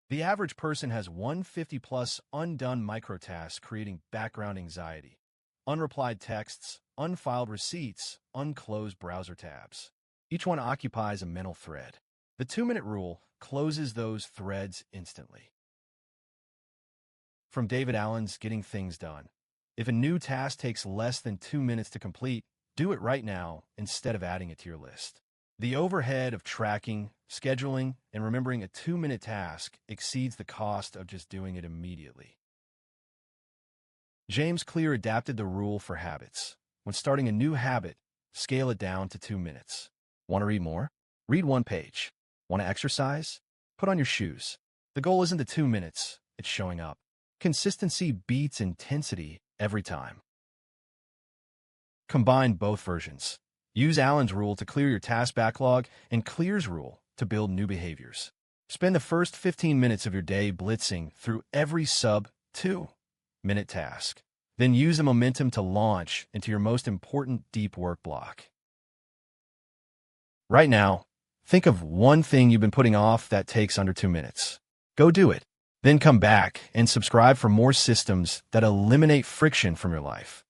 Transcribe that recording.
The average person has 150 plus undone microtasks creating background anxiety. Unreplied texts, unfiled receipts, unclosed browser tabs. Each one occupies a mental thread. The 2-minute rule closes those threads instantly. From David Allen's Getting Things Done. If a new task takes less than 2 minutes to complete, do it right now instead of adding it to your list. The overhead of tracking, scheduling, and remembering a 2-minute task exceeds the cost of just doing it immediately. James Clear adapted the rule for habits. When starting a new habit, scale it down to 2 minutes. Want to read more? Read 1 page. Want to exercise? Put on your shoes. The goal isn't the 2 minutes, it's showing up. Consistency beats intensity every time. Combine both versions. Use Allen's rule to clear your task backlog and Clear's rule to build new behaviors. Spend the first 15 minutes of your day blitzing through every sub 2-minute task. Then use the momentum to launch into your most important deep work block. Right now, think of one thing you've been putting off that takes under 2 minutes. Go do it. Then come back and subscribe for more systems that eliminate friction from your life.